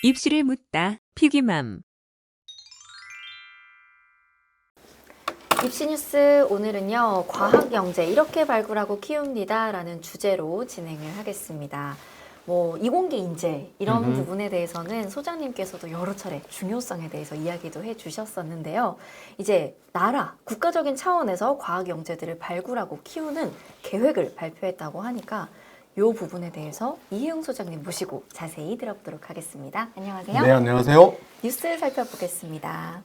입시를 묻다 피기맘. 입시뉴스 오늘은요, 과학영재 이렇게 발굴하고 키웁니다 라는 주제로 진행을 하겠습니다. 이공계 인재 이런 부분에 대해서는 소장님께서도 여러 차례 중요성에 대해서 이야기도 해주셨었는데요. 이제 나라, 국가적인 차원에서 과학영재들을 발굴하고 키우는 계획을 발표했다고 하니까 이 부분에 대해서 이혜영 소장님 모시고 자세히 들어보도록 하겠습니다. 안녕하세요. 네, 안녕하세요. 뉴스 살펴보겠습니다.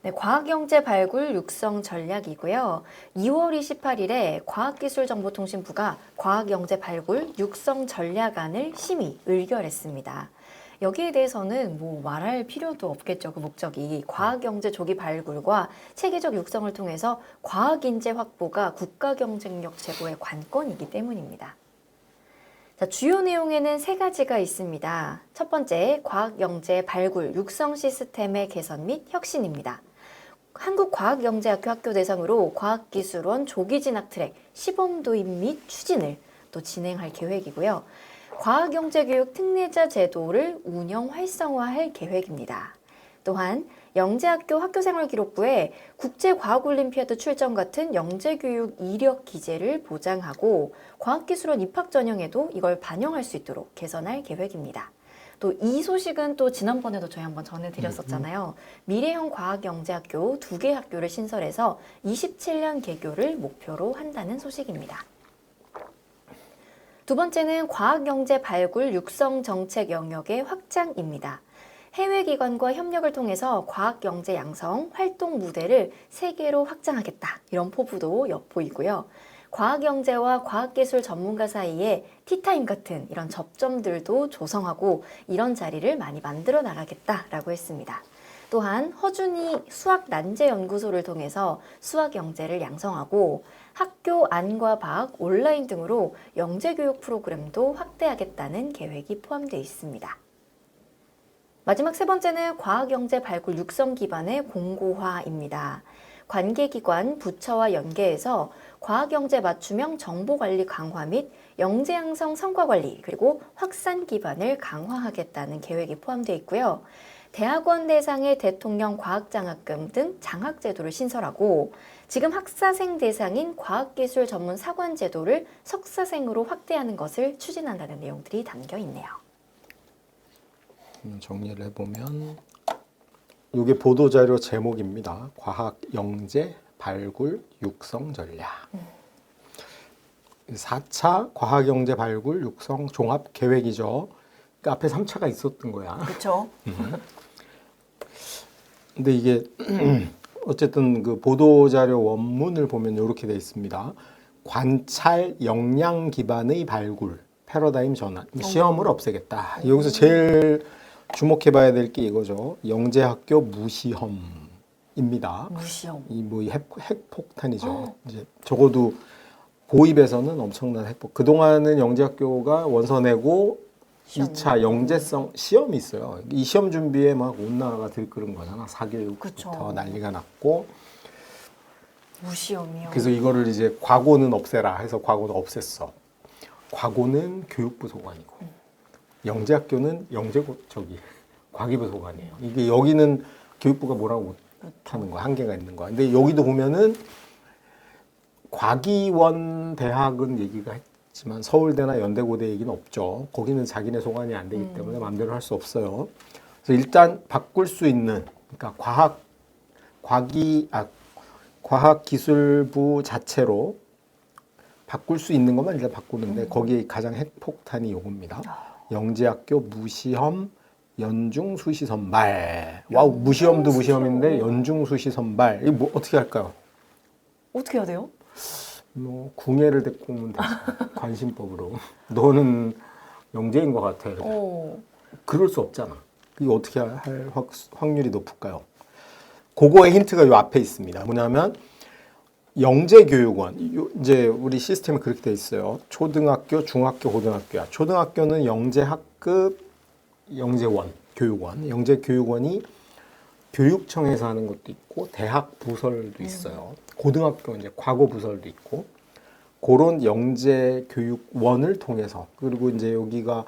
네, 과학영재 발굴 육성 전략이고요. 2월 28일에 과학기술정보통신부가 과학영재 발굴 육성 전략안을 심의 의결했습니다. 여기에 대해서는 말할 필요도 없겠죠. 그 목적이 과학영재 조기 발굴과 체계적 육성을 통해서 과학인재 확보가 국가경쟁력 제고의 관건이기 때문입니다. 자, 주요 내용에는 세 가지가 있습니다. 첫 번째, 과학영재 발굴 육성 시스템의 개선 및 혁신입니다. 한국과학영재학교 학교 대상으로 과학기술원 조기 진학 트랙 시범 도입 및 추진을 또 진행할 계획이고요. 과학영재교육 특례자 제도를 운영 활성화할 계획입니다. 또한 영재학교 학교생활기록부에 국제과학올림피아드 출전 같은 영재교육 이력 기재를 보장하고 과학기술원 입학 전형에도 이걸 반영할 수 있도록 개선할 계획입니다. 또 이 소식은 또 지난번에도 저희 한번 전해드렸었잖아요. 미래형 과학영재학교 2개 학교를 신설해서 27년 개교를 목표로 한다는 소식입니다. 두 번째는 과학영재 발굴 육성 정책 영역의 확장입니다. 해외 기관과 협력을 통해서 과학영재 양성 활동 무대를 세계로 확장하겠다. 이런 포부도 엿보이고요. 과학영재와 과학기술 전문가 사이에 티타임 같은 이런 접점들도 조성하고 이런 자리를 많이 만들어 나가겠다라고 했습니다. 또한 허준이 수학난제연구소를 통해서 수학영재를 양성하고 학교 안과 박, 온라인 등으로 영재교육 프로그램도 확대하겠다는 계획이 포함되어 있습니다. 마지막 세 번째는 과학영재 발굴 육성 기반의 공고화입니다. 관계기관, 부처와 연계해서 과학영재 맞춤형 정보관리 강화 및 영재 양성 성과관리 그리고 확산 기반을 강화하겠다는 계획이 포함되어 있고요. 대학원 대상의 대통령 과학장학금 등 장학제도를 신설하고 지금 학사생 대상인 과학기술 전문 사관제도를 석사생으로 확대하는 것을 추진한다는 내용들이 담겨 있네요. 정리를 해보면 이게 보도자료 제목입니다. 과학영재 발굴 육성 전략. 4차 과학영재 발굴 육성 종합 계획이죠. 그 앞에 3차가 있었던 거야. 그렇죠. 근데 이게 어쨌든 그 보도자료 원문을 보면 이렇게 돼 있습니다. 관찰 역량 기반의 발굴, 패러다임 전환, 시험을 없애겠다. 여기서 제일 주목해봐야 될 게 이거죠. 영재학교 무시험입니다. 무시험. 이 핵폭탄이죠. 이제 적어도 고입에서는 엄청난 핵폭. 그 동안은 영재학교가 원서 내고 2차 영재성 시험이 있어요. 이 시험 준비에 막 온 나라가 들끓은 거잖아. 사교육부터 난리가 났고. 무시험이요. 그래서 이거를 이제 과고는 없애라 해서 과고는 없앴어. 과고는 교육부 소관이고. 영재학교는 과기부 소관이에요. 이게 여기는 교육부가 뭐라고 못하는 거야. 한계가 있는 거야. 근데 여기도 보면은 과기원 대학은 얘기가 했지만 서울대나 연대고대 얘기는 없죠. 거기는 자기네 소관이 안 되기 때문에 마음대로 할 수 없어요. 그래서 일단 바꿀 수 있는, 그러니까 과학기술부 자체로 바꿀 수 있는 것만 일단 바꾸는데 거기에 가장 핵폭탄이 요겁니다. 영재학교 무시험 연중 수시 선발. 와우, 무시험도 무시험인데 연중 수시 선발. 이거 어떻게 할까요? 어떻게 해야 돼요? 궁예를 데리고 오면 되지. 관심법으로. 너는 영재인 것 같아. 그럴 수 없잖아. 이거 어떻게 할 확률이 높을까요? 그거의 힌트가 요 앞에 있습니다. 뭐냐면 영재교육원, 이제 우리 시스템이 그렇게 돼 있어요. 초등학교, 중학교, 고등학교야. 초등학교는 영재학급, 영재원, 교육원. 영재교육원이 교육청에서 하는 것도 있고 대학 부설도 있어요. 고등학교 이제 과거 부설도 있고 그런 영재교육원을 통해서, 그리고 이제 여기가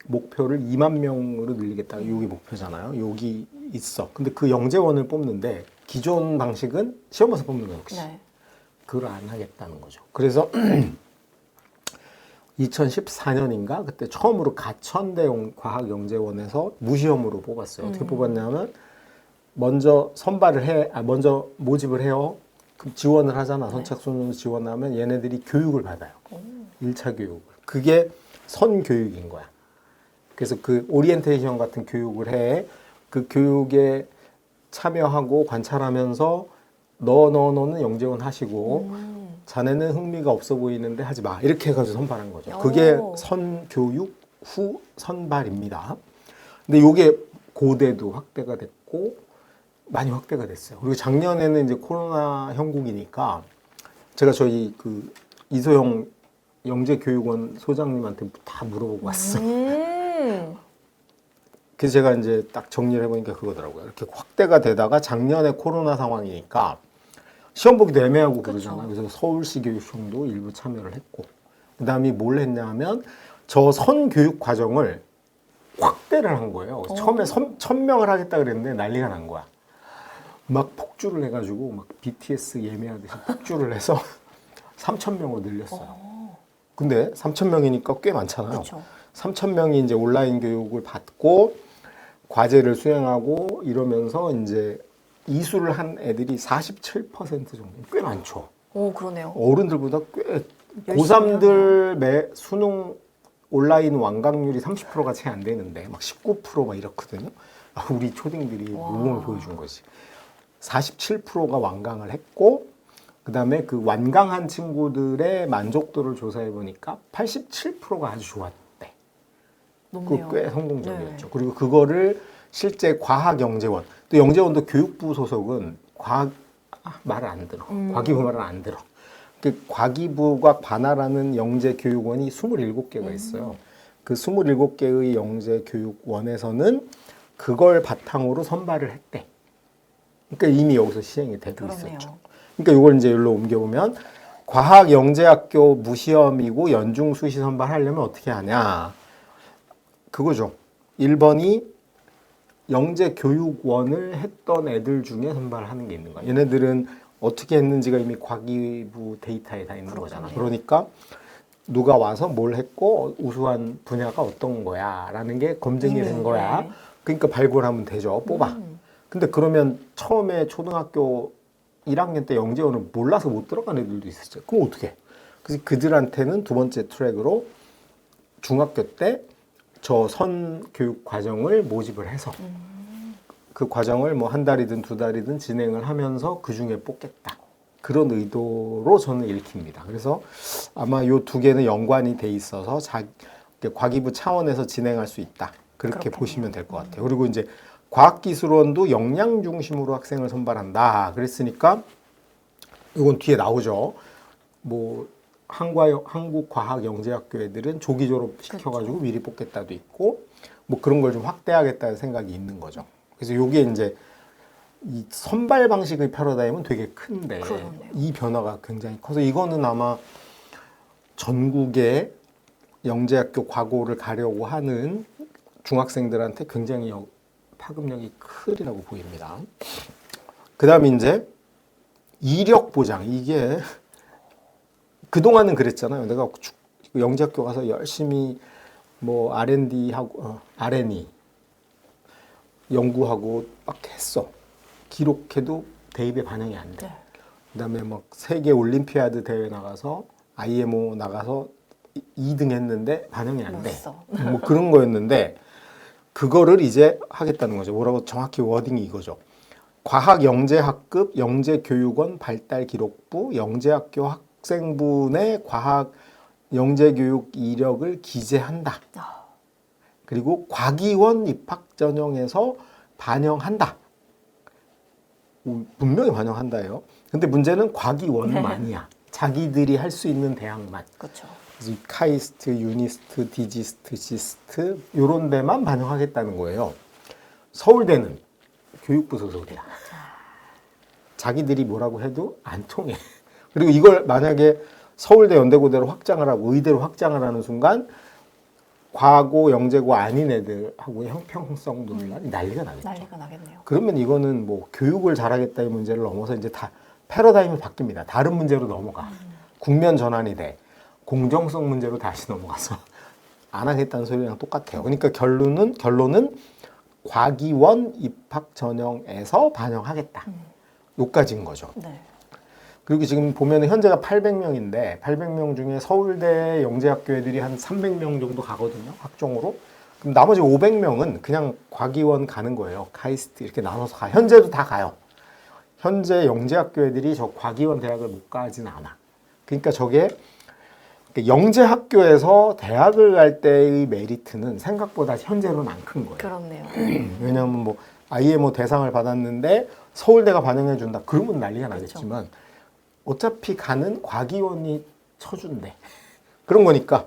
목표를 2만 명으로 늘리겠다. 이게 목표잖아요. 여기 있어. 근데 그 영재원을 뽑는데 기존 방식은 시험 봐서 뽑는 거 역시. 네. 그걸 안 하겠다는 거죠. 그래서 2014년인가 그때 처음으로 가천대 과학영재원에서 무시험으로 뽑았어요. 어떻게 뽑았냐면 먼저 먼저 모집을 해요. 그럼 지원을 하잖아. 선착순으로 지원하면 얘네들이 교육을 받아요. 1차 교육을. 그게 선교육인 거야. 그래서 그 오리엔테이션 같은 교육을 해. 그 교육에 참여하고 관찰하면서 너는 영재원 하시고 자네는 흥미가 없어 보이는데 하지 마. 이렇게 해가지고 선발한 거죠. 그게 선교육 후 선발입니다. 근데 이게 고대도 확대가 됐고 많이 확대가 됐어요. 그리고 작년에는 이제 코로나 형국이니까 제가 저희 그 이소영 영재교육원 소장님한테 다 물어보고 왔어요. 그래서 제가 이제 딱 정리를 해보니까 그거더라고요. 이렇게 확대가 되다가 작년에 코로나 상황이니까 시험 보기도 애매하고 그러잖아요. 그래서 서울시 교육청도 일부 참여를 했고, 그 다음에 뭘 했냐 하면 저 선교육 과정을 확대를 한 거예요. 처음에 1,000명을 하겠다 그랬는데 난리가 난 거야. 막 폭주를 해가지고 막 BTS 예매하듯이 폭주를 해서 3,000명으로 늘렸어요. 근데 3,000명이니까 꽤 많잖아요. 그쵸. 3,000명이 이제 온라인 교육을 받고 과제를 수행하고 이러면서 이제 이수를 한 애들이 47% 정도, 꽤 많죠. 오, 그러네요. 어른들보다 꽤 열심히 고3들 수능 온라인 완강률이 30%가 채 안 되는데 막 19% 막 이렇거든요. 우리 초딩들이 모범을 보여준 거지. 47%가 완강을 했고, 그 다음에 그 완강한 친구들의 만족도를 조사해 보니까 87%가 아주 좋았대. 높네요. 꽤 성공적이었죠. 네. 그리고 그거를 실제 과학영재원, 또 영재원도 교육부 소속은 말을 안 들어. 과기부 말을 안 들어. 그 과기부가 관할하는 영재교육원이 27개가 있어요. 그 27개의 영재교육원에서는 그걸 바탕으로 선발을 했대. 그러니까 이미 여기서 시행이 되고 그렇네요. 있었죠. 그러니까 이걸 이제 여기로 옮겨보면 과학영재학교 무시험이고 연중 수시 선발하려면 어떻게 하냐. 그거죠. 1번이 영재교육원을 했던 애들 중에 선발하는 게 있는 거야. 얘네들은 어떻게 했는지가 이미 과기부 데이터에 다 있는 거잖아. 그러니까 누가 와서 뭘 했고 우수한 분야가 어떤 거야 라는 게 검증이 된 거야. 그러니까 발굴하면 되죠. 뽑아. 근데 그러면 처음에 초등학교 1학년 때 영재원을 몰라서 못 들어간 애들도 있었어요. 그럼 어떻게 해? 그래서 그들한테는 두 번째 트랙으로 중학교 때 저 선교육 과정을 모집을 해서 그 과정을 뭐 한 달이든 두 달이든 진행을 하면서 그 중에 뽑겠다. 그런 의도로 저는 읽힙니다. 그래서 아마 요 두 개는 연관이 돼 있어서 과기부 차원에서 진행할 수 있다. 그렇게 그렇겠네요. 보시면 될 것 같아요. 그리고 이제 과학기술원도 역량 중심으로 학생을 선발한다. 그랬으니까 이건 뒤에 나오죠. 뭐 한국과학영재학교 애들은 조기 졸업시켜가지고 미리 뽑겠다도 있고 뭐 그런 걸 좀 확대하겠다는 생각이 있는 거죠. 그래서 이게 이제 이 선발 방식의 패러다임은 되게 큰데 그러네요. 이 변화가 굉장히 커서 이거는 아마 전국의 영재학교 과고를 가려고 하는 중학생들한테 굉장히 파급력이 크리라고 보입니다. 그 다음에 이제 이력 보장. 이게 그동안은 그랬잖아요. 내가 영재학교 가서 열심히 뭐 R&D 하고 R&E 연구하고 막 했어. 기록해도 대입에 반영이 안 돼. 그다음에 막 세계 올림피아드 대회 나가서 IMO 나가서 2등 했는데 반영이 안 돼. 뭐 그런 거였는데 그거를 이제 하겠다는 거죠. 뭐라고 정확히 워딩이 이거죠. 과학영재학급 영재교육원 발달기록부 영재학교 학생분의 과학 영재교육 이력을 기재한다. 그리고 과기원 입학 전형에서 반영한다. 분명히 반영한다예요. 근데 문제는 과기원만이야. 자기들이 할 수 있는 대학만. 그렇죠. 그래서 카이스트, 유니스트, 디지스트, 시스트 이런 데만 반영하겠다는 거예요. 서울대는 교육부 소속이야. 자기들이 뭐라고 해도 안 통해. 그리고 이걸 만약에 서울대 연대고대로 확장을 하고 의대로 확장을 하는 순간 과고 영재고 아닌 애들하고 형평성 논란이 난리가 나겠죠. 난리가 나겠네요. 그러면 이거는 뭐 교육을 잘하겠다의 문제를 넘어서 이제 다 패러다임이 바뀝니다. 다른 문제로 넘어가. 국면 전환이 돼. 공정성 문제로 다시 넘어가서 안 하겠다는 소리랑 똑같아요. 그러니까 결론은 과기원 입학 전형에서 반영하겠다. 요까지인 거죠. 네. 그리고 지금 보면 현재가 800명인데 800명 중에 서울대 영재학교 애들이 한 300명 정도 가거든요. 학종으로. 그럼 나머지 500명은 그냥 과기원 가는 거예요. 카이스트 이렇게 나눠서 가. 현재도 다 가요. 현재 영재학교 애들이 저 과기원 대학을 못 가진 않아. 그러니까 저게 영재학교에서 대학을 갈 때의 메리트는 생각보다 현재로는 안 큰 거예요. 그렇네요. 왜냐하면 뭐 아예 뭐 대상을 받았는데 서울대가 반영해 준다. 그러면 난리가 나겠지만 어차피 가는 과기원이 쳐준대. 그런 거니까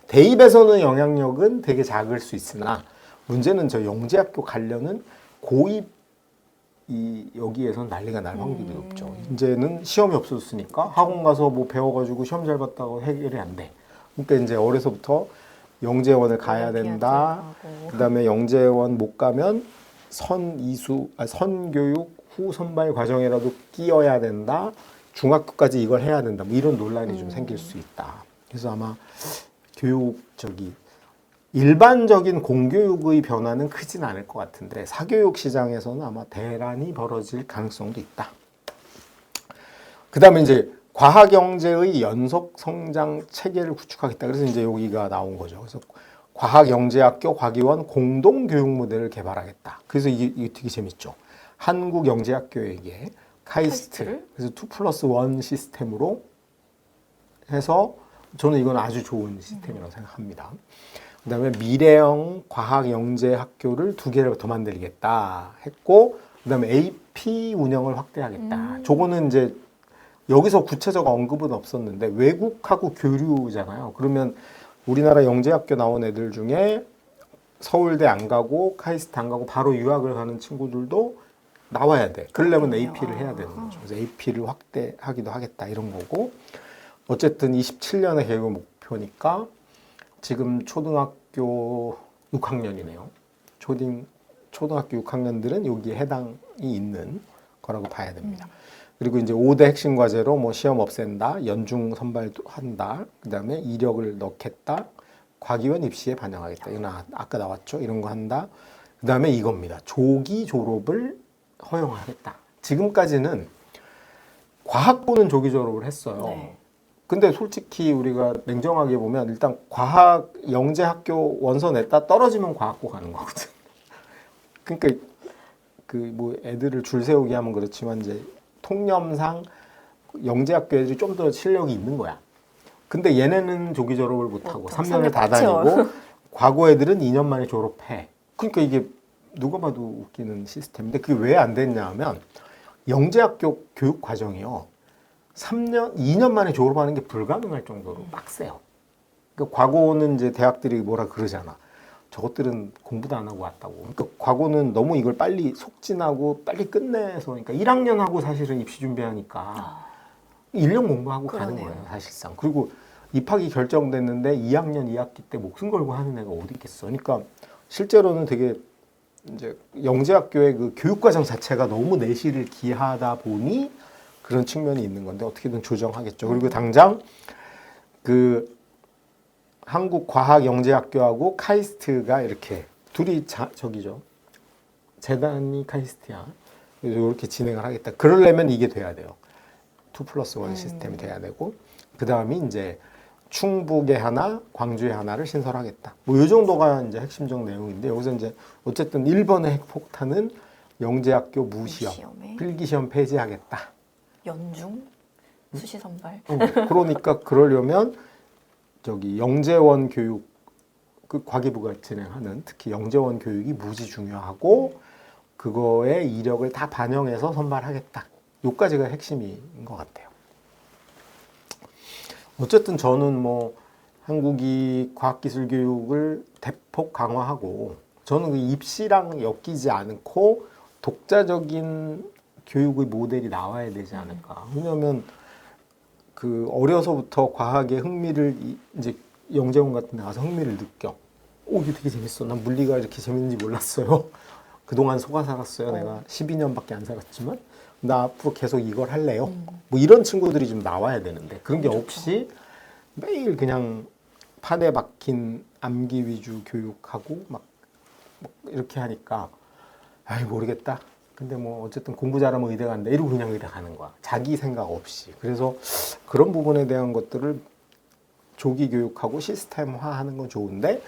대입에서는 영향력은 되게 작을 수 있으나 문제는 저 영재학교 가려는 고입 여기에선 난리가 날 확률이 높죠. 이제는 시험이 없었으니까 학원 가서 뭐 배워가지고 시험 잘 봤다고 해결이 안 돼. 그러니까 이제 어려서부터 영재원을 가야 된다. 그다음에 영재원 못 가면 선교육 후 선발 과정이라도 끼어야 된다. 중학교까지 이걸 해야 된다. 뭐 이런 논란이 좀 생길 수 있다. 그래서 아마 일반적인 공교육의 변화는 크진 않을 것 같은데 사교육 시장에서는 아마 대란이 벌어질 가능성도 있다. 그 다음에 이제 과학영재의 연속 성장 체계를 구축하겠다. 그래서 이제 여기가 나온 거죠. 그래서 과학영재학교 과기원 공동교육 모델을 개발하겠다. 그래서 이게 되게 재밌죠. 한국영재학교에게 카이스트, 그래서 2+1 시스템으로 해서 저는 이건 아주 좋은 시스템이라고 생각합니다. 그 다음에 미래형 과학영재학교를 2개를 더 만들겠다 했고, 그 다음에 AP 운영을 확대하겠다. 저거는 이제 여기서 구체적 언급은 없었는데 외국하고 교류잖아요. 그러면 우리나라 영재학교 나온 애들 중에 서울대 안 가고 카이스트 안 가고 바로 유학을 가는 친구들도 나와야 돼. 그러려면 AP를 해야 되는 거죠. 그래서 AP를 확대하기도 하겠다 이런 거고, 어쨌든 27년의 계획 목표니까 지금 초등학교 6학년이네요. 초등학교 6학년들은 여기에 해당이 있는 거라고 봐야 됩니다. 그리고 이제 5대 핵심 과제로 뭐 시험 없앤다, 연중 선발한다, 그 다음에 이력을 넣겠다, 과기원 입시에 반영하겠다. 이건 아까 나왔죠. 이런 거 한다. 그 다음에 이겁니다. 조기 졸업을 허용하겠다. 지금까지는 과학부는 조기 졸업을 했어요. 네. 근데 솔직히 우리가 냉정하게 보면 일단 과학 영재학교 원서 냈다 떨어지면 과학고 가는 거거든. 그러니까 그 뭐 애들을 줄 세우게 하면 그렇지만 이제 통념상 영재학교 애들이 좀 더 실력이 있는 거야. 근데 얘네는 조기 졸업을 못 하고 3년을 다 다니고 과거 애들은 2년 만에 졸업해. 그러니까 이게 누가 봐도 웃기는 시스템인데 그게 왜 안 됐냐 하면 영재학교 교육 과정이요. 2년 만에 졸업하는 게 불가능할 정도로 빡세요. 그러니까 과거는 이제 대학들이 뭐라 그러잖아. 저것들은 공부도 안 하고 왔다고. 그러니까 과거는 너무 이걸 빨리 속진하고 빨리 끝내서, 그러니까 1학년 하고 사실은 입시 준비하니까 1년 공부하고 가는 거예요, 사실상. 그리고 입학이 결정됐는데 2학년 2학기 때 목숨 걸고 하는 애가 어디 있겠어. 그러니까 실제로는 되게 이제 영재학교의 그 교육과정 자체가 너무 내실을 기하다 보니 그런 측면이 있는 건데 어떻게든 조정하겠죠. 그리고 당장 그 한국과학영재학교하고 카이스트가 이렇게 둘이 저기죠. 재단이 카이스트야. 그래서 이렇게 진행을 하겠다. 그러려면 이게 돼야 돼요. 2+1 시스템이 돼야 되고, 그 다음이 이제 충북에 하나, 광주에 하나를 신설하겠다. 뭐 이 정도가 이제 핵심적 내용인데 여기서 이제 어쨌든 1번의 핵폭탄은 영재학교 무시험, 필기시험 폐지하겠다. 연중 수시 선발. 그러니까 그러려면 저기 영재원 교육 그 과기부가 진행하는 특히 영재원 교육이 무지 중요하고 그거의 이력을 다 반영해서 선발하겠다. 요까지가 핵심인 것 같아요. 어쨌든 저는 뭐 한국이 과학기술 교육을 대폭 강화하고 저는 그 입시랑 엮이지 않고 독자적인 교육의 모델이 나와야 되지 않을까. 왜냐하면 그 어려서부터 과학에 흥미를 이제 영재원 같은 데 가서 흥미를 느껴. 오, 이게 되게 재밌어. 난 물리가 이렇게 재밌는지 몰랐어요. 그동안 속아 살았어요. 내가 12년밖에 안 살았지만 나 앞으로 계속 이걸 할래요. 뭐 이런 친구들이 좀 나와야 되는데 그런 게 없이 매일 그냥 판에 박힌 암기 위주 교육하고 막 이렇게 하니까 아이 모르겠다. 근데 뭐 어쨌든 공부 잘하면 의대 간다 이러고 그냥 의대 가는 거야. 자기 생각 없이. 그래서 그런 부분에 대한 것들을 조기 교육하고 시스템화하는 건 좋은데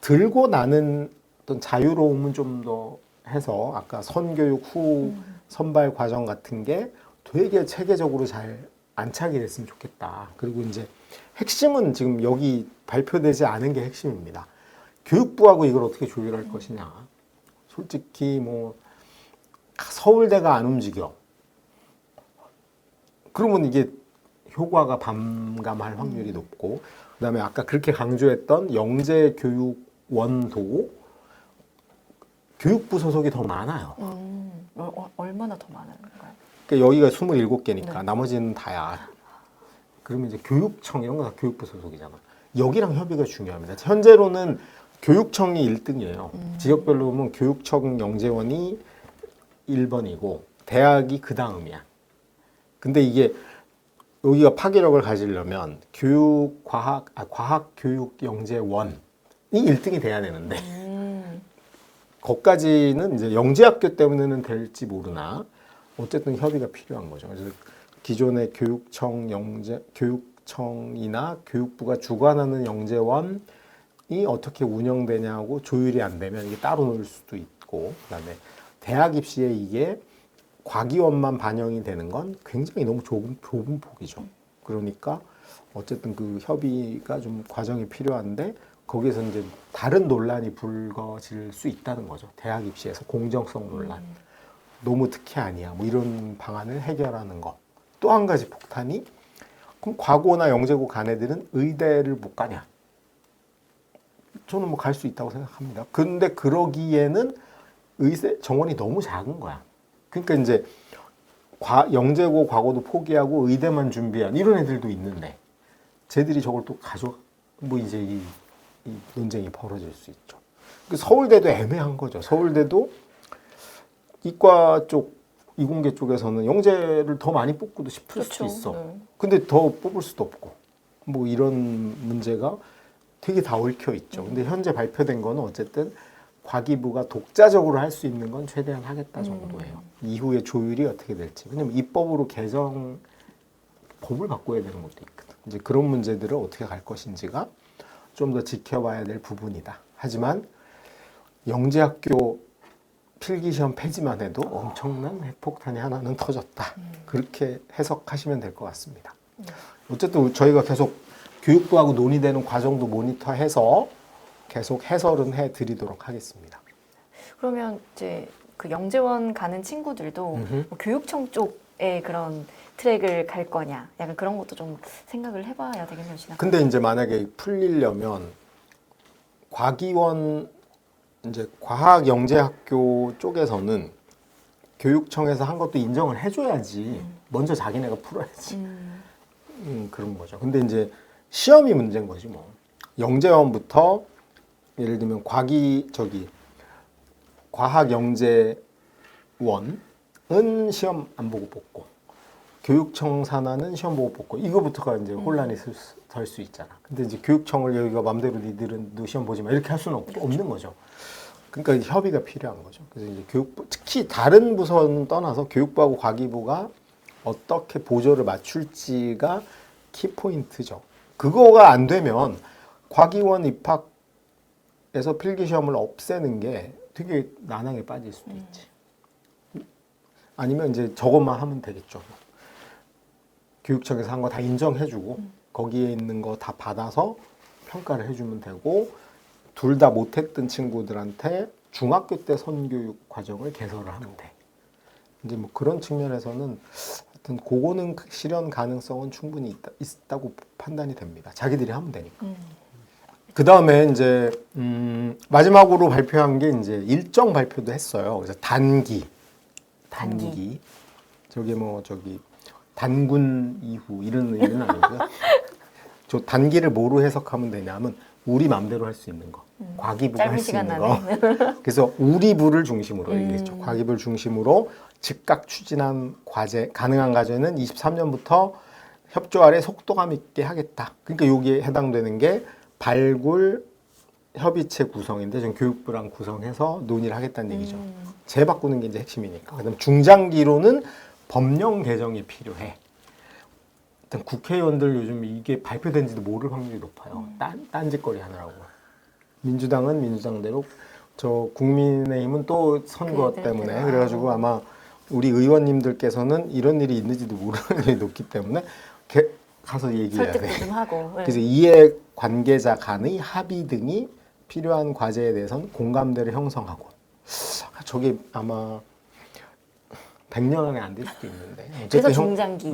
들고 나는 어떤 자유로움은 좀 더 해서 아까 선교육 후 선발 과정 같은 게 되게 체계적으로 잘 안착이 됐으면 좋겠다. 그리고 이제 핵심은 지금 여기 발표되지 않은 게 핵심입니다. 교육부하고 이걸 어떻게 조율할 것이냐. 솔직히 뭐 서울대가 안 움직여. 그러면 이게 효과가 반감할 확률이 높고 그다음에 아까 그렇게 강조했던 영재교육원도 교육부 소속이 더 많아요. 얼마나 더 많은가요? 그러니까 여기가 27개니까 네. 나머지는 다야. 그러면 이제 교육청 이런 거 다 교육부 소속이잖아. 여기랑 협의가 중요합니다. 현재로는 교육청이 1등이에요. 지역별로 보면 교육청 영재원이 1번이고 대학이 그 다음이야. 근데 이게 여기가 파괴력을 가지려면 과학교육영재원이 1등이 돼야 되는데 거기까지는 이제 영재학교 때문에는 될지 모르나 어쨌든 협의가 필요한 거죠. 그래서 기존의 교육청이나 교육부가 주관하는 영재원이 어떻게 운영되냐고 조율이 안 되면 이게 따로 놀 수도 있고 그다음에 대학 입시에 이게 과기원만 반영이 되는 건 굉장히 너무 좁은 폭이죠. 그러니까 어쨌든 그 협의가 좀 과정이 필요한데 거기에서 이제 다른 논란이 불거질 수 있다는 거죠. 대학 입시에서 공정성 논란. 너무 특혜 아니야. 뭐 이런 방안을 해결하는 거. 또 한 가지 폭탄이 그럼 과고나 영재고 간 애들은 의대를 못 가냐? 저는 뭐 갈 수 있다고 생각합니다. 근데 그러기에는 의대 정원이 너무 작은 거야. 그러니까 이제 영재고 과고도 포기하고 의대만 준비한 이런 애들도 있는데 쟤들이 저걸 또 뭐 이제 이 논쟁이 벌어질 수 있죠. 서울대도 애매한 거죠. 서울대도 이과 쪽 이공계 쪽에서는 영재를 더 많이 뽑고도 싶을 수도 있어. 네. 근데 더 뽑을 수도 없고 뭐 이런 문제가 되게 다 얽혀 있죠. 근데 현재 발표된 거는 어쨌든 과기부가 독자적으로 할 수 있는 건 최대한 하겠다 정도예요. 이후에 조율이 어떻게 될지. 왜냐면 입법으로 법을 바꿔야 되는 것도 있거든. 이제 그런 문제들을 어떻게 갈 것인지가 좀 더 지켜봐야 될 부분이다. 하지만 영재학교 필기시험 폐지만 해도 엄청난 핵폭탄이 하나는 터졌다. 그렇게 해석하시면 될 것 같습니다. 어쨌든 저희가 계속 교육부하고 논의되는 과정도 모니터해서 계속 해설은 해드리도록 하겠습니다. 그러면 이제 그 영재원 가는 친구들도 뭐 교육청 쪽에 그런 트랙을 갈 거냐, 약간 그런 것도 좀 생각을 해봐야 되겠네요, 지나. 근데 이제 만약에 풀리려면 과기원 이제 과학영재학교 쪽에서는 교육청에서 한 것도 인정을 해줘야지 먼저 자기네가 풀어야지 그런 거죠. 근데 이제 시험이 문제인 거지 뭐. 영재원부터 예를 들면 과학영재원은 시험 안 보고 뽑고 교육청 산하는 시험 보고 뽑고 이거부터가 이제 혼란이 설 수 있잖아. 근데 이제 교육청을 여기가 맘대로 니들은 너 시험 보지 마 이렇게 할 수는 없는 거죠. 그러니까 협의가 필요한 거죠. 그래서 이제 교육부 특히 다른 부서는 떠나서 교육부하고 과기부가 어떻게 보조를 맞출지가 키포인트죠. 그거가 안 되면 과기원 입학에서 필기시험을 없애는 게 되게 난항에 빠질 수도 있지. 아니면 이제 저것만 하면 되겠죠. 교육청에서 한 거 다 인정해주고 거기에 있는 거 다 받아서 평가를 해주면 되고 둘 다 못했던 친구들한테 중학교 때 선교육 과정을 개설을 하면 돼. 이제 뭐 그런 측면에서는 하여튼 그거는 실현 가능성은 충분히 있다고 판단이 됩니다. 자기들이 하면 되니까. 그 다음에 이제 마지막으로 발표한 게 이제 일정 발표도 했어요. 그래서 단기. 저기 단군 이후 이런 의미는 아니고요. 저 단기를 뭐로 해석하면 되냐면 우리 맘대로 할 수 있는 거. 과기부가 할 짧은 수 시간 있는 거. 안에. 그래서 우리부를 중심으로 얘기했죠. 과기부를 중심으로 즉각 추진한 과제, 가능한 과제는 23년부터 협조 아래 속도감 있게 하겠다. 그러니까 여기에 해당되는 게 발굴 협의체 구성인데 전 교육부랑 구성해서 논의를 하겠다는 얘기죠. 재바꾸는 게 이제 핵심이니까. 그다음 중장기로는 법령 개정이 필요해. 일단 국회의원들 요즘 이게 발표된지도 모를 확률이 높아요. 딴짓거리 하느라고. 민주당은 민주당대로 저 국민의힘은 또 선거 때문에 그래가지고 아마 우리 의원님들께서는 이런 일이 있는지도 모르는 일이 높기 때문에 가서 얘기해야 돼. 설득도 좀 하고. 그래서 이해 관계자 간의 합의 등이 필요한 과제에 대해서는 공감대를 형성하고 저게 아마 100년 안에 안 될 수도 있는데 그래서 중장기.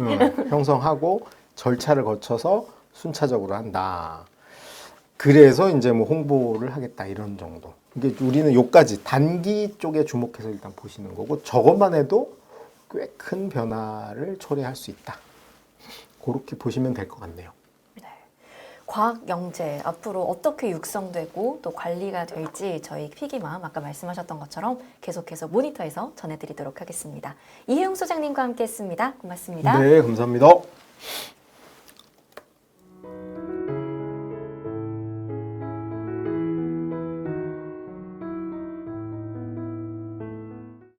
형성하고 절차를 거쳐서 순차적으로 한다. 그래서 이제 뭐 홍보를 하겠다 이런 정도. 이게 우리는 요까지 단기 쪽에 주목해서 일단 보시는 거고 저것만 해도 꽤 큰 변화를 초래할 수 있다. 그렇게 보시면 될 것 같네요. 과학 영재 앞으로 어떻게 육성되고 또 관리가 될지 저희 피기맘 아까 말씀하셨던 것처럼 계속해서 모니터해서 전해드리도록 하겠습니다. 이혜용 소장님과 함께했습니다. 고맙습니다. 네, 감사합니다.